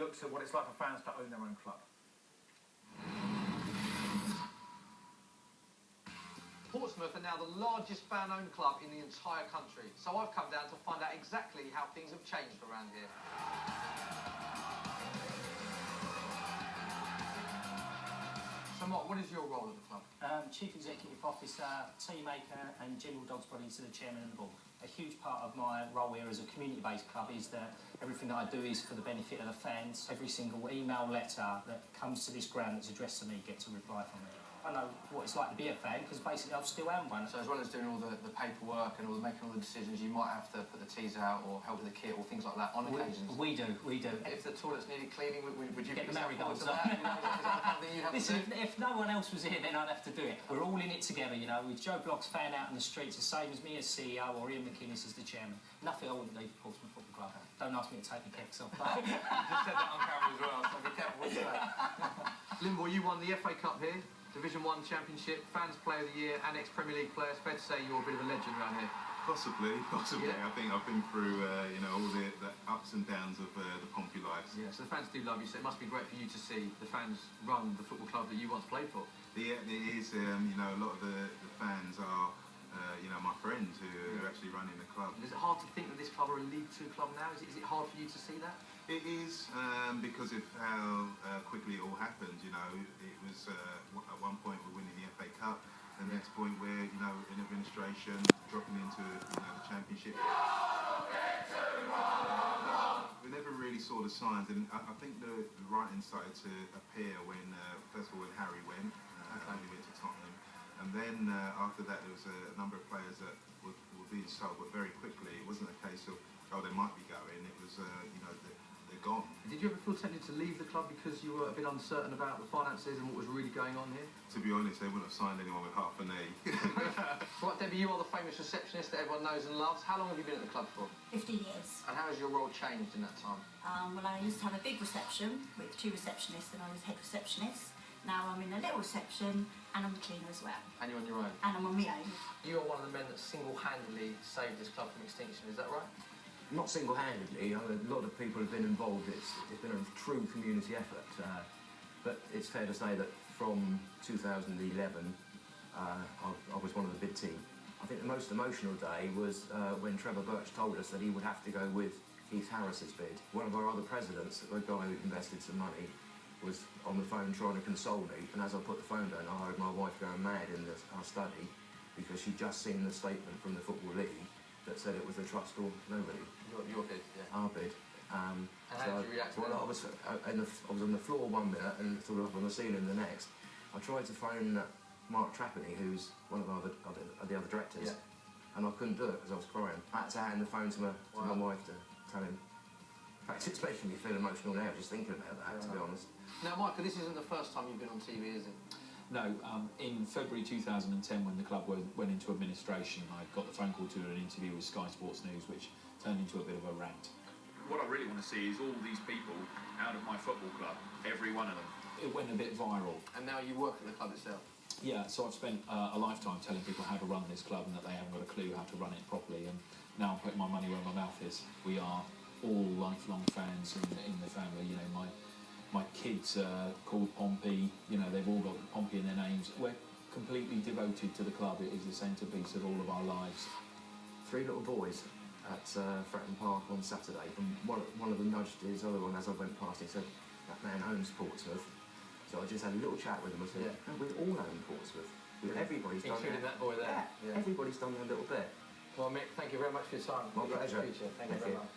looks at what it's like for fans to own their own club. Portsmouth are now the largest fan-owned club in the entire country, so I've come down to find out exactly how things have changed around here. So Mark, what is your role at the club? Chief Executive Officer, team maker and general dog's body to the chairman of the board. A huge part of my role here as a community-based club is that everything that I do is for the benefit of the fans. Every single email letter that comes to this ground that's addressed to me gets a reply from me. I know what it's like to be a fan because basically I still am one. So as well as doing all the paperwork and making all the decisions, you might have to put the teas out or help with the kit or things like that on occasions. We do. If the toilets needed cleaning, would you get the marigolds on that? Is that something you'd have Listen, to do? if no one else was here, then I'd have to do it. We're all in it together, you know. With Joe Block's fan out in the streets, the same as me as CEO or Ian McInnes as the chairman. Nothing I wouldn't leave Portsmouth Football Club. Don't ask me to take the kicks off. You just said that on camera as well, so be careful what you say. Limbo, you won the FA Cup here. Division 1 Championship, Fans Player of the Year and ex-Premier League player. It's fair to say you're a bit of a legend around here. Possibly. Yeah. I think I've been through, all the ups and downs of the Pompey lives. Yeah, so the fans do love you, so it must be great for you to see the fans run the football club that you once played for. Yeah, it is. A lot of the fans are, my friends who are actually running the club. And is it hard to think that this club are a League 2 club now? Is it hard for you to see that? It is, because of how quickly it all happened. It was at one point we're winning the FA Cup, the next point we're, in administration, dropping into the Championship. We never really saw the signs, and I think the writing started to appear when, first of all, when Harry went, he went to Tottenham, and then after that there was a number of players that were being sold, but very quickly. It wasn't a case of, they might be going. It was, they're gone. Did you ever feel tempted to leave the club because you were a bit uncertain about the finances and what was really going on here? To be honest, they wouldn't have signed anyone with half an A. Right, Debbie, you are the famous receptionist that everyone knows and loves. How long have you been at the club for? 15 years. And how has your role changed in that time? Well, I used to have a big reception with 2 receptionists and I was head receptionist. Now I'm in a little reception and I'm a cleaner as well. And you're on your own? And I'm on my own. You are one of the men that single-handedly saved this club from extinction, is that right? Not single-handedly. A lot of people have been involved. It's been a true community effort. But it's fair to say that from 2011, I was one of the bid team. I think the most emotional day was when Trevor Birch told us that he would have to go with Keith Harris's bid. One of our other presidents, the guy who invested some money, was on the phone trying to console me, and as I put the phone down, I heard my wife going mad in our study because she'd just seen the statement from the Football League that said it was a trust or nobody. Your bid, yeah. Our bid. And how did you react to that? Well, I was on the floor one minute and sort of up on the ceiling the next. I tried to phone Mark Trapani, who's one of the other directors, and I couldn't do it because I was crying. I had to hand the phone to my wife to tell him. In fact, it's making me feel emotional now just thinking about that, to be honest. Now, Michael, this isn't the first time you've been on TV, is it? No, in February 2010, when the club went into administration, I got the phone call to do an interview with Sky Sports News, which turned into a bit of a rant. What I really want to see is all these people out of my football club, every one of them. It went a bit viral. And now you work at the club itself? Yeah, so I've spent a lifetime telling people how to run this club and that they haven't got a clue how to run it properly, and now I'm putting my money where my mouth is. We are all lifelong fans in the family. My kids are called Pompey, they've all got Pompey in their names. We're completely devoted to the club. It is the centrepiece of all of our lives. 3 little boys at Fratton Park on Saturday, and one of them nudged his other one as I went past. He said, "That man owns Portsmouth." So I just had a little chat with him. I said, "No, we all own Portsmouth. Everybody's done including that boy there. Yeah, everybody's done their little bit." Well, Mick, thank you very much for your time. My pleasure. Thank you very much.